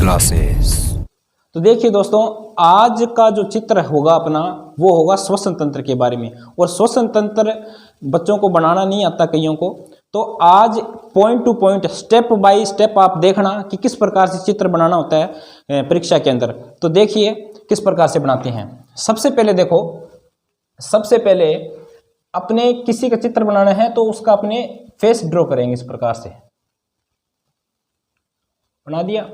Classes. तो देखिए दोस्तों, आज का जो चित्र होगा अपना वो होगा श्वसन तंत्र के बारे में। और श्वसन तंत्र बच्चों को बनाना नहीं आता कईयों को, तो आज point two point step by step आप देखना कि किस प्रकार से चित्र बनाना होता है परीक्षा के अंदर। तो देखिए किस प्रकार से बनाते हैं। सबसे पहले देखो, सबसे पहले अपने किसी का चित्र बनाना है तो उसका अपने फेस ड्रॉ करेंगे। इस प्रकार से बना दिया।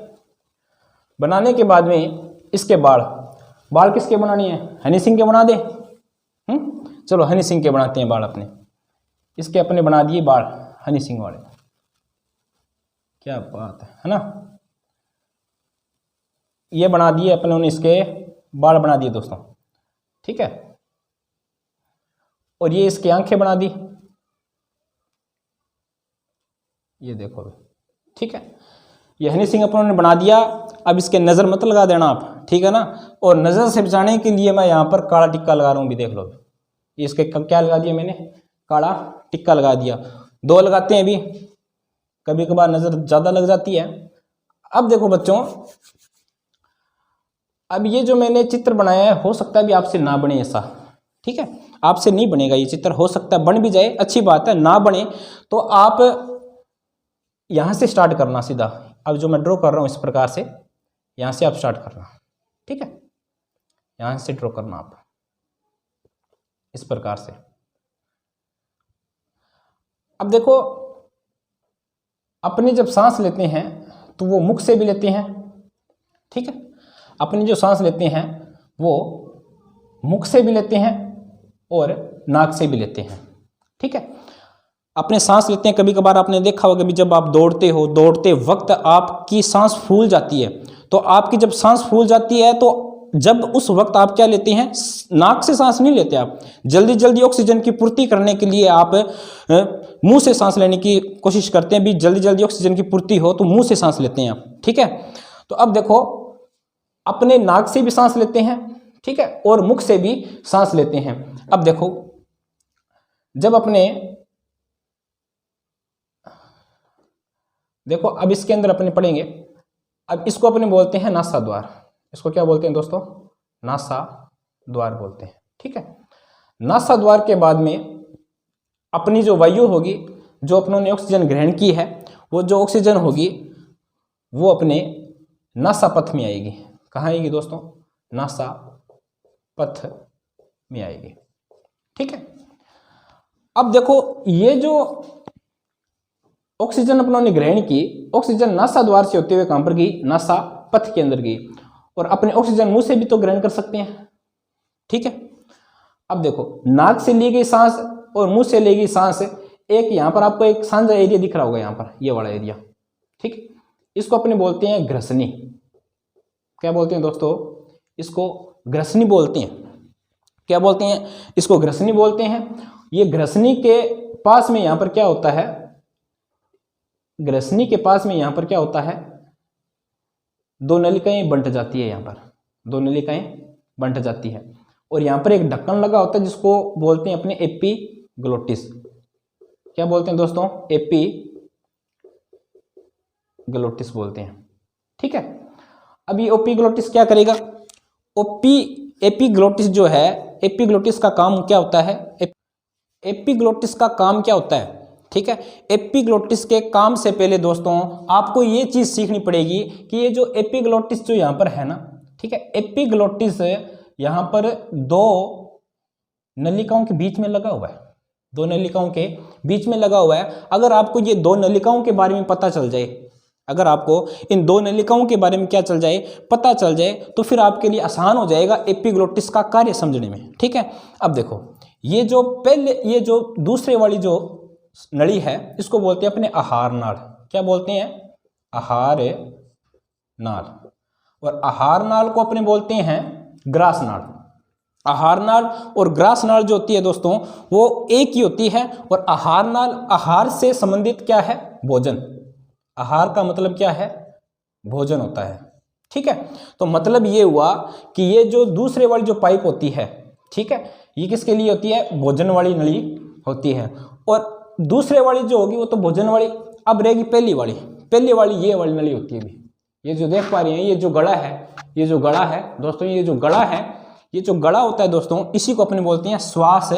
बनाने के बाद में इसके बाल किसके बनानी है? हनी सिंह के बना दे। चलो हनी सिंह के बनाते हैं बाल अपने। इसके अपने बना दिए बाल हनी सिंह वाले। क्या बात है ना। ये बना दिए अपने, उन्हें इसके बाल बना दिए दोस्तों, ठीक है। और ये इसकी आंखें बना दी, ये देखो, ठीक है। ये हनी सिंह अपनों ने बना दिया। अब इसके नज़र मत लगा देना आप, ठीक है ना। और नज़र से बचाने के लिए मैं यहाँ पर काला टिक्का लगा रहा हूँ, भी देख लो। इसके क्या लगा दिया मैंने? काला टिक्का लगा दिया। दो लगाते हैं, अभी कभी कभार नज़र ज़्यादा लग जाती है। अब देखो बच्चों, अब ये जो मैंने चित्र बनाया है, हो सकता है भी आपसे ना बने ऐसा, ठीक है। आपसे नहीं बनेगा ये चित्र, हो सकता है बन भी जाए, अच्छी बात है। ना बने तो आप यहाँ से स्टार्ट करना सीधा। अब जो मैं ड्रॉ कर रहा हूँ इस प्रकार से, यहाँ से आप स्टार्ट करना, ठीक है। यहाँ से ड्रॉ करना आप इस प्रकार से। अब देखो, अपनी जब सांस लेते हैं तो वो मुख से भी लेते हैं, ठीक है। अपनी जो सांस लेते हैं वो मुख से भी लेते हैं और नाक से भी लेते हैं, ठीक है। अपने सांस लेते हैं, कभी कभार आपने देखा होगा भी जब आप दौड़ते वक्त आपकी सांस फूल जाती है। तो आपकी जब सांस फूल जाती है तो जब उस वक्त आप क्या लेते हैं? नाक से सांस नहीं लेते आप। जल्दी जल्दी ऑक्सीजन की पूर्ति करने के लिए आप मुंह से सांस लेने की कोशिश करते हैं। भी जल्दी जल्दी ऑक्सीजन की पूर्ति हो तो मुंह से सांस लेते हैं आप, ठीक है। तो अब देखो, अपने नाक से भी सांस लेते हैं, ठीक है, और मुख से भी सांस लेते हैं। अब देखो, जब अपने देखो, अब इसके अंदर अपने पढ़ेंगे। अब इसको अपने बोलते हैं नासा द्वार। इसको क्या बोलते हैं दोस्तों? नासा द्वार बोलते हैं, ठीक है। नासा द्वार के बाद में अपनी जो वायु होगी, जो अपनों ने ऑक्सीजन ग्रहण की है, वो जो ऑक्सीजन होगी वो अपने नासा पथ में आएगी। कहाँ आएगी दोस्तों? नासा पथ में आएगी, ठीक है। अब देखो, ये जो ऑक्सीजन अपनों ने ग्रहण की, ऑक्सीजन नासा द्वार से होते हुए कहां पर गई? नासा पथ के अंदर गई। और अपने ऑक्सीजन मुंह से भी तो ग्रहण कर सकते हैं, ठीक है। अब देखो, नाक से ली गई सांस और मुंह से ली गई सांस, एक यहां पर आपको एक साझा एरिया दिख रहा होगा, यहां पर ये वाला एरिया, ठीक। इसको अपने बोलते हैं ग्रसनी। क्या बोलते हैं दोस्तों? इसको ग्रसनी बोलते हैं। क्या बोलते हैं? इसको ग्रसनी बोलते हैं। ये ग्रसनी के पास में यहां पर क्या होता है? ग्रसनी के पास में यहां पर क्या होता है? दो नलिकाएं बंट जाती है। यहां पर दो नलिकाएं बंट जाती है और यहां पर एक ढक्कन लगा होता है जिसको बोलते हैं अपने एपिग्लोटिस। क्या बोलते हैं दोस्तों? एपिग्लोटिस बोलते हैं, ठीक है। अब ये एपिग्लोटिस क्या करेगा? एपिग्लोटिस जो है, एपिग्लोटिस का काम क्या होता है? एपिग्लोटिस का काम क्या होता है, ठीक है। एपिग्लोटिस के काम से पहले दोस्तों आपको ये चीज सीखनी पड़ेगी कि ये जो एपिग्लोटिस जो यहाँ पर है ना, ठीक है, एपिग्लोटिस यहाँ पर दो नलिकाओं के बीच में लगा हुआ है। दो नलिकाओं के बीच में लगा हुआ है। अगर आपको ये दो नलिकाओं के बारे में पता चल जाए, अगर आपको इन दो नलिकाओं के बारे में क्या चल जाए, पता चल जाए, तो फिर आपके लिए आसान हो जाएगा एपिग्लोटिस का कार्य समझने में, ठीक है। अब देखो, ये जो पहले, ये जो दूसरे वाली जो नली है, इसको बोलते हैं अपने आहार नाल। क्या बोलते हैं? आहार नाल। और आहार नाल को अपने बोलते हैं ग्रास नाल। आहार नाल और ग्रास नाल जो होती है दोस्तों वो एक ही होती है। और आहार नाल, आहार से संबंधित क्या है? भोजन। आहार का मतलब क्या है? भोजन होता है, ठीक है। तो मतलब ये हुआ कि ये जो दूसरे वाली जो पाइप होती है, ठीक है, ये किसके लिए होती है? भोजन वाली नली होती है। और दूसरे वाली जो होगी वो तो भोजन वाली। अब रहेगी पहली वाली ये वाली नली होती है भी, ये जो देख पा रहे हैं, ये जो गड़ा है, ये जो गड़ा है दोस्तों, ये जो गड़ा है, ये जो गड़ा होता है दोस्तों, इसी को अपने बोलते हैं श्वास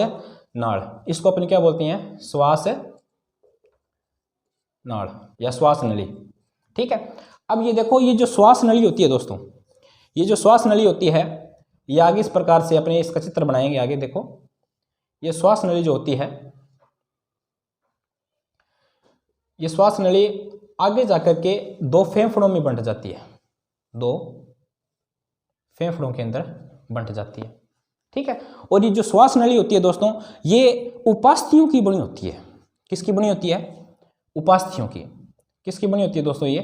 नाड़। इसको अपने क्या बोलते हैं? श्वास नाड़ या श्वास नली। ठीक है, अब ये देखो, ये जो श्वास नली होती है दोस्तों, ये जो श्वास नली होती है, ये आगे इस प्रकार से अपने इसका चित्र बनाएंगे। आगे देखो, ये श्वास नली जो होती है, ये श्वास नली आगे जाकर के दो फेफड़ों में बंट जाती है, दो फेफड़ों के अंदर बंट जाती है। ठीक है, और ये जो श्वास नली होती है दोस्तों, ये उपास्थियों की बनी होती है। किसकी बनी होती है? उपास्थियों की। किसकी बनी होती है दोस्तों? ये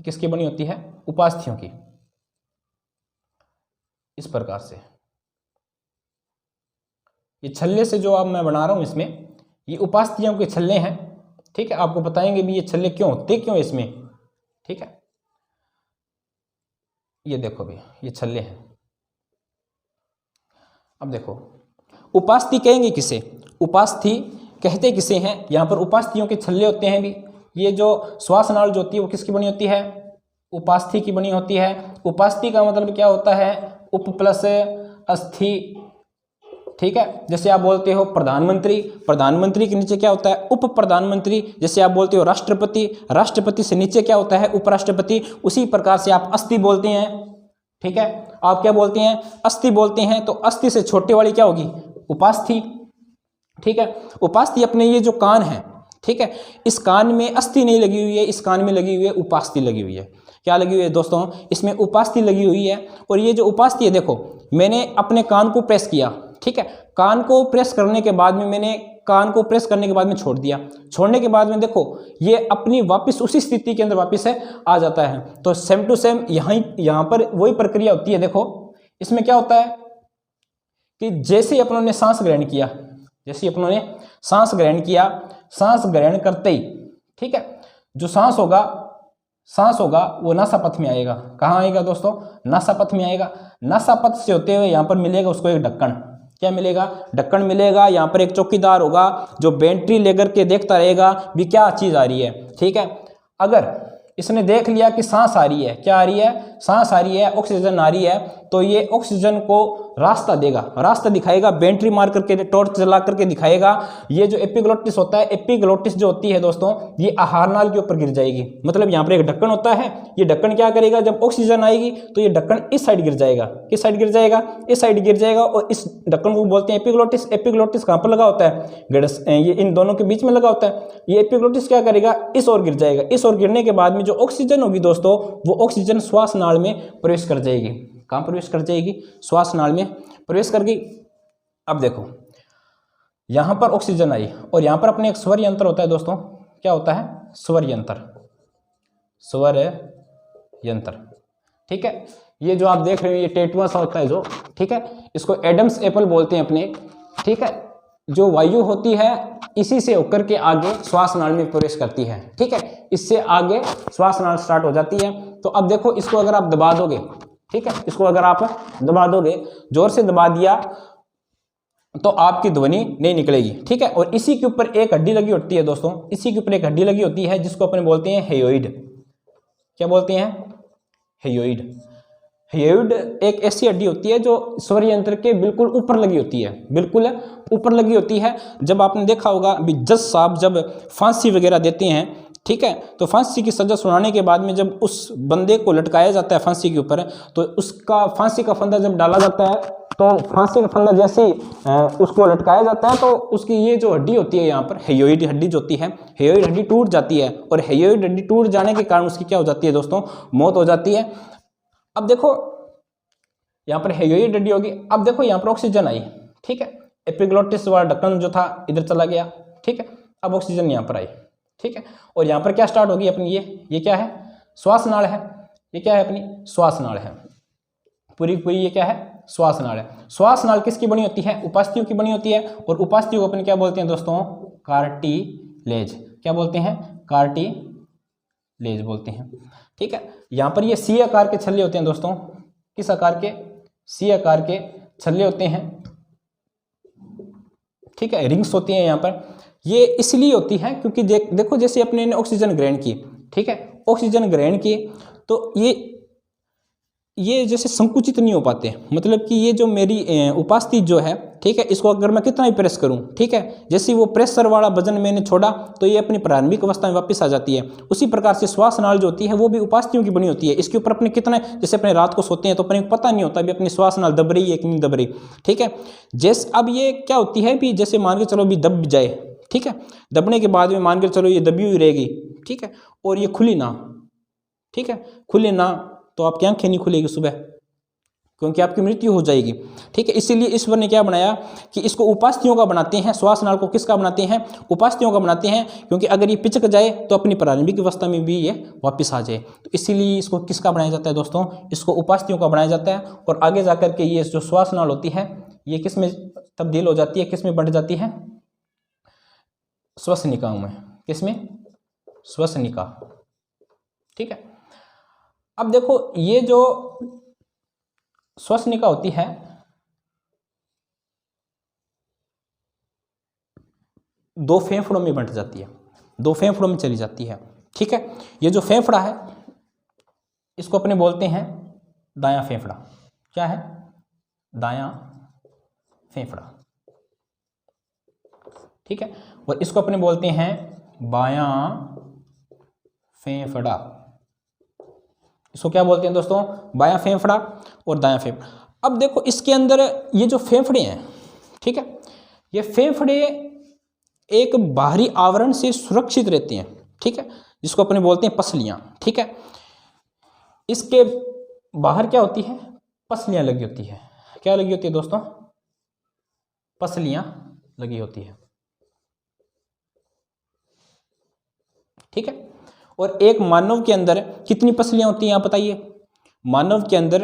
किसकी बनी होती है? उपास्थियों की। इस प्रकार से ये छल्ले से जो अब मैं बना रहा हूं, इसमें ये उपास्थियों के छल्ले हैं। ठीक है, आपको बताएंगे भी ये छल्ले क्यों होते, क्यों इसमें। ठीक है, ये देखो भी, ये छल्ले हैं। अब देखो, उपास्थि कहेंगे किसे? उपास्थि कहते किसे हैं? यहां पर उपास्थियों के छल्ले होते हैं भी। ये जो श्वास नाल जो होती है वो किसकी बनी होती है? उपास्थि की बनी होती है। उपास्थि का मतलब क्या होता है? उप प्लस अस्थि। ठीक है, जैसे आप बोलते हो प्रधानमंत्री, प्रधानमंत्री के नीचे क्या होता है? उप प्रधानमंत्री। जैसे आप बोलते हो राष्ट्रपति, राष्ट्रपति से नीचे क्या होता है? उपराष्ट्रपति। उसी प्रकार से आप अस्थि बोलते हैं। ठीक है, आप क्या बोलते हैं? अस्थि बोलते हैं। तो अस्थि से छोटे वाली क्या होगी? उपास्थि। ठीक है, उपास्थि अपने ये जो कान है, ठीक है, इस कान में अस्थि नहीं लगी हुई है, इस कान में लगी हुई है उपास्थि लगी हुई है। क्या लगी हुई है दोस्तों? इसमें उपास्थि लगी हुई है। और ये जो उपास्थि है, देखो मैंने अपने कान को प्रेस किया। ठीक है, कान को प्रेस करने के बाद में मैंने कान को प्रेस करने के बाद में छोड़ दिया। छोड़ने के बाद में देखो ये अपनी वापस उसी स्थिति के अंदर वापस है आ जाता है। तो सेम टू सेम यहाँ पर वही प्रक्रिया होती है। देखो इसमें क्या होता है कि जैसे अपनों ने सांस ग्रहण किया, जैसे अपनों ने सांस ग्रहण किया, सांस ग्रहण करते ही, ठीक है, जो सांस होगा वो नासापथ में आएगा। कहाँ आएगा दोस्तों? नासापथ में आएगा। नासापथ से होते हुए यहाँ पर मिलेगा उसको एक ढक्कन। क्या मिलेगा? ढक्कन मिलेगा। यहाँ पर एक चौकीदार होगा जो बेंट्री लेकर के देखता रहेगा भी क्या चीज़ आ रही है। ठीक है, अगर इसने देख लिया कि सांस आ रही है, क्या आ रही है? सांस आ रही है, ऑक्सीजन आ रही है, तो ये ऑक्सीजन को रास्ता देगा, रास्ता दिखाएगा, बेंट्री मार करके, टॉर्च जला करके दिखाएगा। ये जो एपिग्लोटिस होता है, एपिग्लोटिस जो होती है दोस्तों, ये आहार नाल के ऊपर गिर जाएगी। मतलब यहाँ पर एक ढक्कन होता है, ये ढक्कन क्या करेगा? जब ऑक्सीजन आएगी तो ये ढक्कन इस साइड गिर जाएगा। किस साइड गिर जाएगा? इस साइड गिर जाएगा। और इस ढक्कन को बोलते हैं एपिग्लोटिस। एपिग्लोटिस कहाँ पर लगा होता है? ये इन दोनों के बीच में लगा होता है। ये एपिग्लोटिस क्या करेगा? इस ओर गिर जाएगा। इस ओर गिरने के बाद में जो ऑक्सीजन होगी दोस्तों, वो ऑक्सीजन श्वास नाल में प्रवेश कर जाएगी। कहाँ प्रवेश कर जाएगी? श्वास नाल में प्रवेश कर गई। अब देखो यहां पर ऑक्सीजन आई और यहां पर अपने एक स्वर यंत्र होता है दोस्तों। क्या होता है? स्वर यंत्र। स्वर यंत्र। ठीक है, ये जो आप देख रहे हो ये टेटुआ सा होता है जो, ठीक है, इसको एडम्स एप्पल बोलते हैं अपने। ठीक है, जो वायु होती है इसी से होकर के आगे श्वास नाल में प्रवेश करती है। ठीक है, इससे आगे श्वास नाल स्टार्ट हो जाती है। तो अब देखो इसको अगर आप दबा दोगे, ठीक है, इसको अगर आप दबा दोगे, जोर से दबा दिया तो आपकी ध्वनि नहीं निकलेगी। ठीक है, और इसी के ऊपर एक हड्डी लगी होती है दोस्तों, इसी के ऊपर एक हड्डी लगी होती है जिसको अपन बोलते हैं हेयोइड। क्या बोलते हैं? हेयोइड। हेयोइड एक ऐसी हड्डी होती है जो स्वर यंत्र के बिल्कुल ऊपर लगी होती है, बिल्कुल ऊपर लगी होती है। जब आपने देखा होगा अभी जज साहब जब फांसी वगैरह देते हैं, ठीक है, तो फांसी की सजा सुनाने के बाद में जब उस बंदे को लटकाया जाता है फांसी के ऊपर, तो उसका फांसी का फंदा जब डाला जाता है, तो फांसी का फंदा जैसे उसको लटकाया जाता है, तो उसकी ये जो हड्डी होती है यहाँ पर हेयोइड हड्डी जो होती है, हेयोइड हड्डी टूट जाती है। और हेयोइड हड्डी टूट जाने के कारण उसकी क्या हो जाती है दोस्तों? मौत हो जाती है। अब देखो यहाँ पर हेयोइड हड्डी होगी। अब देखो यहाँ पर ऑक्सीजन आई, ठीक है, एपिग्लोटिस वाला ढक्कन जो था इधर चला गया। ठीक है, अब ऑक्सीजन यहाँ पर आई। ठीक है, और यहाँ पर क्या स्टार्ट होगी अपनी? ये क्या है? श्वास नाड़ है। ये क्या है? अपनी श्वास नाड़ है पूरी पूरी। ये क्या है? श्वास नाड़ है। श्वास नाड़ किसकी बनी होती है? उपास्थियों की बनी होती है। और उपास्थियों को अपन क्या बोलते हैं दोस्तों? कार्टिलेज। क्या बोलते हैं? कार्टिलेज बोलते हैं। ठीक है, यहाँ पर ये सी आकार के छल्ले होते हैं दोस्तों। किस आकार के? सी आकार के छल्ले होते हैं। ठीक है, रिंग्स होती हैं यहाँ पर। ये इसलिए होती है क्योंकि देखो जैसे अपने ने ऑक्सीजन ग्रहण की, ठीक है, ऑक्सीजन ग्रहण किए तो ये जैसे संकुचित नहीं हो पाते, मतलब कि ये जो मेरी उपास्थि जो है, ठीक है, इसको अगर मैं कितना ही प्रेस करूं, ठीक है, जैसे वो प्रेशर वाला वजन मैंने छोड़ा तो ये अपनी प्रारंभिक अवस्था में वापस आ जाती है। उसी प्रकार से श्वास नाल जो होती है वो भी उपास्थियों की बनी होती है। इसके ऊपर अपने कितने, जैसे अपने रात को सोते हैं तो अपने को पता नहीं होता अभी अपनी श्वास नाल दब रही है कि नहीं दब रही, ठीक है। जैसे अब ये क्या होती है भी, जैसे मान के चलो भी दब जाए, ठीक है, दबने के बाद में मान के चलो ये दबी हुई रहेगी, ठीक है, और ये खुली ना, ठीक है, खुले ना तो आपकी आंखें नहीं खुलेगी सुबह, क्योंकि आपकी मृत्यु हो जाएगी, ठीक है। इसीलिए ईश्वर ने क्या बनाया कि इसको उपास्थियों का बनाते हैं, श्वास नाल को किसका बनाते हैं, उपास्थियों का बनाते हैं, क्योंकि अगर ये पिचक जाए तो अपनी प्रारंभिक अवस्था में भी ये वापस आ जाए। तो इसीलिए इसको किसका बनाया जाता है दोस्तों, इसको उपास्थियों का बनाया जाता है। और आगे जाकर के ये जो श्वास नाल होती है ये किस में तब्दील हो जाती है, किस में बढ़ जाती है, श्वसनिकाओं में, किस में, श्वसनिका, ठीक है। अब देखो ये जो श्वसनिका होती है दो फेफड़ों में बंट जाती है, दो फेफड़ों में चली जाती है, ठीक है। ये जो फेफड़ा है इसको अपने बोलते हैं दायां फेफड़ा, क्या है, दायां फेफड़ा, ठीक है। और इसको अपने बोलते हैं बायां फेफड़ा, इसको क्या बोलते हैं दोस्तों, बायां फेफड़ा और दायां फेफड़ा। अब देखो इसके अंदर ये जो फेफड़े हैं, ठीक है, ये फेफड़े एक बाहरी आवरण से सुरक्षित रहते हैं, ठीक है, जिसको अपने बोलते हैं पसलियां, ठीक है। इसके बाहर क्या होती है, पसलियां लगी होती है, क्या लगी होती है दोस्तों, पसलियां लगी होती है, ठीक है। और एक मानव के अंदर कितनी पसलियां होती हैं आप बताइए, मानव के अंदर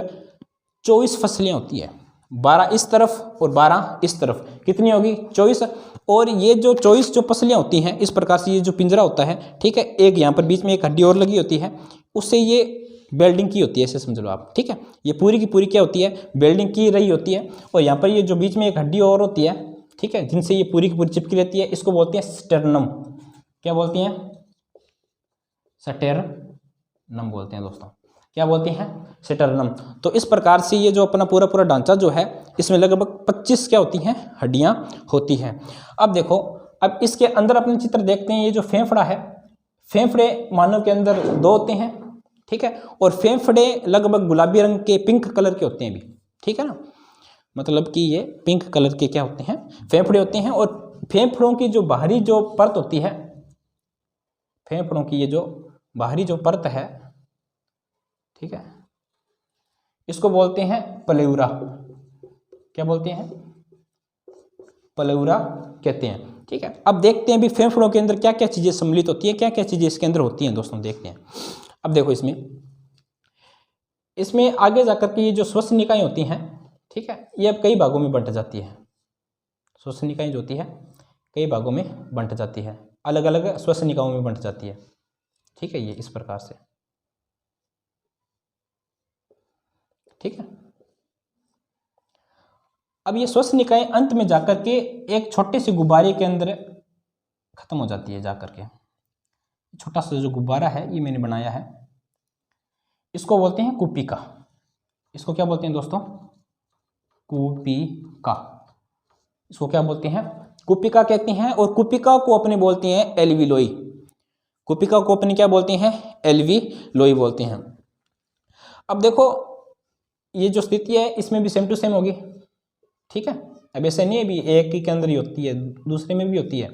24 पसलियां होती है, 12 इस तरफ और 12 इस तरफ, कितनी होगी 24। और ये जो 24 जो पसलियां होती हैं इस प्रकार से ये जो पिंजरा होता है, ठीक है, एक यहाँ पर बीच में एक हड्डी और लगी होती है, उससे ये वेल्डिंग की होती है, ऐसे समझ लो आप, ठीक है। ये पूरी की पूरी क्या होती है, वेल्डिंग की रही होती है। और यहाँ पर ये जो बीच में एक हड्डी और होती है, ठीक है, जिनसे ये पूरी की पूरी चिपकी रहती है, इसको बोलते हैं स्टेर्नम, क्या बोलती हैं, स्टेर्नम बोलते हैं दोस्तों, क्या बोलते हैं, स्टेर्नम। तो इस प्रकार से ये जो अपना पूरा पूरा ढांचा जो है इसमें लगभग 25 क्या होती हैं, हड्डियां होती हैं। अब देखो, अब इसके अंदर अपने चित्र देखते हैं, ये जो फेफड़ा है, फेफड़े मानव के अंदर 2 होते हैं, ठीक है। और फेफड़े लगभग गुलाबी रंग के, पिंक कलर के होते हैं भी, ठीक है ना, मतलब कि ये पिंक कलर के क्या होते हैं, फेफड़े होते हैं। और फेफड़ों की जो बाहरी जो परत होती है, फेफड़ों की ये जो बाहरी जो परत है, ठीक है, इसको बोलते हैं प्लेउरा, क्या बोलते हैं, प्लेउरा कहते हैं, ठीक है। अब देखते हैं भी फेफड़ों के अंदर क्या क्या चीजें सम्मिलित होती है, क्या क्या चीजें इसके अंदर होती हैं दोस्तों, देखते हैं। अब देखो इसमें आगे जाकर के ये जो श्वसनिकाएं होती हैं, ठीक है, ये अब कई भागों में बंट जाती है, श्वसनिकाएं जो होती है कई भागों में बंट जाती है, अलग अलग श्वसनिकाओं में बंट जाती है, ठीक है, ये इस प्रकार से, ठीक है। अब ये श्वसनिकाएं अंत में जाकर के एक छोटे से गुब्बारे के अंदर खत्म हो जाती है, जाकर के छोटा सा जो गुब्बारा है ये मैंने बनाया है, इसको बोलते हैं कुपिका, इसको क्या बोलते हैं दोस्तों, कुपिका, इसको क्या बोलते हैं, कुपिका कहते हैं। और कुपिका को अपने बोलते हैं एल्विलोई, कुपिका को अपने क्या बोलते हैं, एल्विलोई बोलते हैं। अब देखो ये जो स्थिति है इसमें भी सेम टू सेम होगी, ठीक है। अब ऐसे नहीं है भी एक ही के अंदर ही होती है, दूसरे में भी होती है,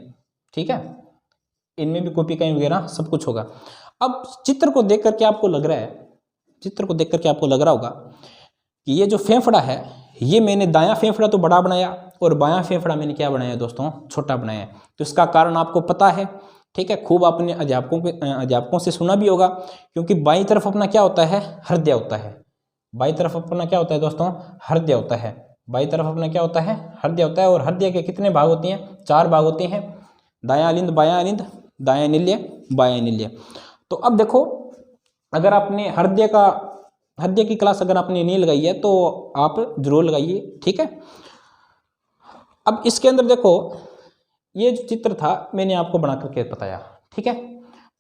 ठीक है, इनमें भी कुपिकाएं वगैरह सब कुछ होगा। अब चित्र को देख करके आपको लग रहा है, चित्र को देख करके आपको लग रहा होगा कि ये जो फेफड़ा है ये मैंने दायां फेफड़ा तो बड़ा बनाया और बायां फेफड़ा मैंने क्या बनाया दोस्तों, छोटा बनाया। तो इसका कारण आपको पता है, ठीक है, खूब आपने अध्यापकों से सुना भी होगा, क्योंकि बाईं तरफ अपना क्या होता है, हृदय होता है, बाईं तरफ अपना क्या होता है दोस्तों, हृदय होता है, बाईं तरफ अपना क्या होता है, हृदय होता है। और हृदय के कितने भाग होते हैं, 4 भाग होते हैं, दायां अलिंद, बायां अलिंद, दायां निल्य, बायां निल्य। तो अब देखो अगर आपने हृदय की क्लास अगर आपने नहीं लगाई है तो आप जरूर लगाइए, ठीक है। अब इसके अंदर देखो ये जो चित्र था मैंने आपको बना करके बताया, ठीक है।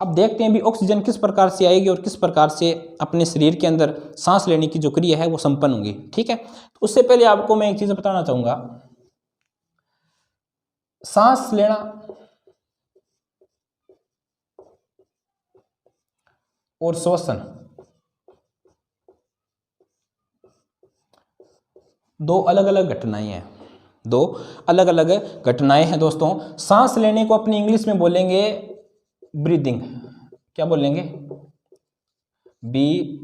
अब देखते हैं भी ऑक्सीजन किस प्रकार से आएगी और किस प्रकार से अपने शरीर के अंदर सांस लेने की जो क्रिया है वो संपन्न होगी। ठीक है, तो उससे पहले आपको मैं एक चीज बताना चाहूंगा, सांस लेना और श्वसन दो अलग अलग घटनाएं हैं, दो अलग अलग घटनाएं हैं दोस्तों। सांस लेने को अपनी इंग्लिश में बोलेंगे ब्रीदिंग, क्या बोलेंगे, BREATHING,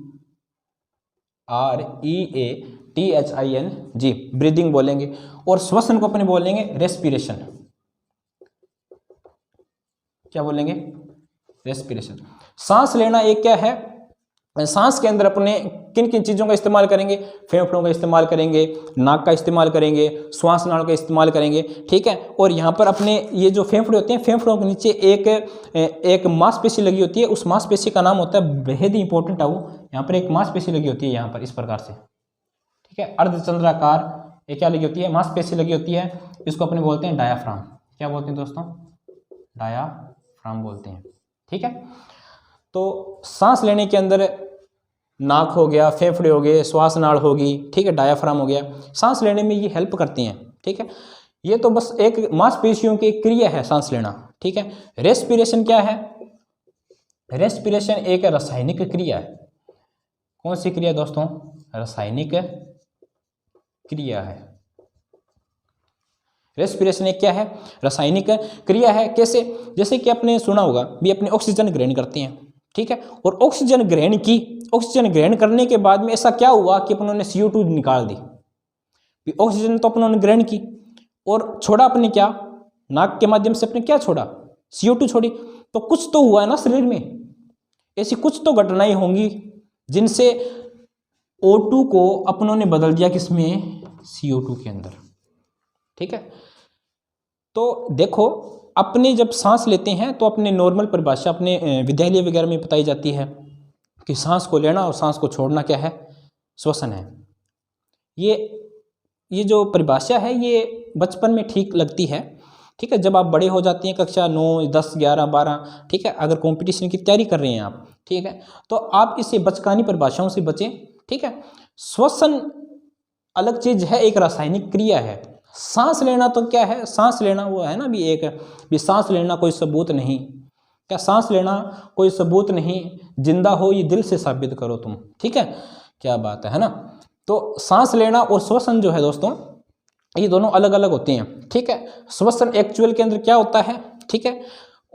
ब्रीदिंग बोलेंगे। और श्वसन को अपने बोलेंगे रेस्पिरेशन, क्या बोलेंगे, रेस्पिरेशन। सांस लेना एक क्या है, सांस के अंदर अपने किन किन चीजों का इस्तेमाल करेंगे, फेफड़ों का इस्तेमाल करेंगे, नाक का इस्तेमाल करेंगे, श्वास नाल का इस्तेमाल करेंगे। ठीक है, और यहाँ पर अपने ये जो फेफड़े होते हैं, फेफड़ों के नीचे एक मांसपेशी लगी होती है, उस मांसपेशी का नाम होता है, बेहद ही इंपॉर्टेंट है वो, यहाँ पर एक मांसपेशी लगी होती है यहाँ पर इस प्रकार से। ठीक है, अर्धचंद्राकार ये क्या लगी होती है, मांसपेशी लगी होती है, इसको अपने बोलते हैं डायाफ्राम। क्या बोलते हैं दोस्तों, डायाफ्राम बोलते हैं। ठीक है, तो सांस लेने के अंदर नाक हो गया, फेफड़े हो गए, श्वास नाड़ होगी, ठीक है, डायाफ्राम हो गया, सांस लेने में ये हेल्प करती हैं। ठीक है, ये तो बस एक मांसपेशियों की क्रिया है सांस लेना। ठीक है, रेस्पिरेशन क्या है, रेस्पिरेशन एक रासायनिक क्रिया है। कौन सी क्रिया दोस्तों, रासायनिक क्रिया है। रेस्पिरेशन एक क्या है, रासायनिक क्रिया है। कैसे, जैसे कि आपने सुना होगा भी अपने ऑक्सीजन ग्रहण करते हैं। ठीक है, और ऑक्सीजन ग्रहण करने के बाद में ऐसा क्या हुआ कि अपनों ने CO2 निकाल दी। ऑक्सीजन तो अपनों ने ग्रहण की और छोड़ा अपने क्या, नाक के माध्यम से अपने क्या छोड़ा, CO2 छोड़ी। तो कुछ तो हुआ है ना शरीर में, ऐसी कुछ तो घटनाएं होंगी जिनसे O2 को अपनों ने बदल दिया किसमें, CO2 के अंदर। ठीक है, तो देखो अपने जब सांस लेते हैं तो अपने नॉर्मल परिभाषा अपने विद्यालय वगैरह में बताई जाती है कि सांस को लेना और सांस को छोड़ना क्या है, श्वसन है। ये जो परिभाषा है ये बचपन में ठीक लगती है। ठीक है, जब आप बड़े हो जाते हैं, कक्षा 9, 10, 11, 12, ठीक है, अगर कंपटीशन की तैयारी कर रहे हैं आप, ठीक है, तो आप इससे बचकानी परिभाषाओं से बचें। ठीक है, श्वसन अलग चीज है, एक रासायनिक क्रिया है। सांस लेना तो क्या है, सांस लेना वो है ना भी एक भी सांस लेना कोई सबूत नहीं, क्या सांस लेना कोई सबूत नहीं, जिंदा हो ये दिल से साबित करो तुम। ठीक है, क्या बात है ना। तो सांस लेना और श्वसन जो है दोस्तों, ये दोनों अलग अलग होते हैं। ठीक है, श्वसन एक्चुअल के अंदर क्या होता है, ठीक है,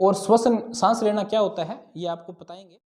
और श्वसन सांस लेना क्या होता है, ये आपको बताएंगे।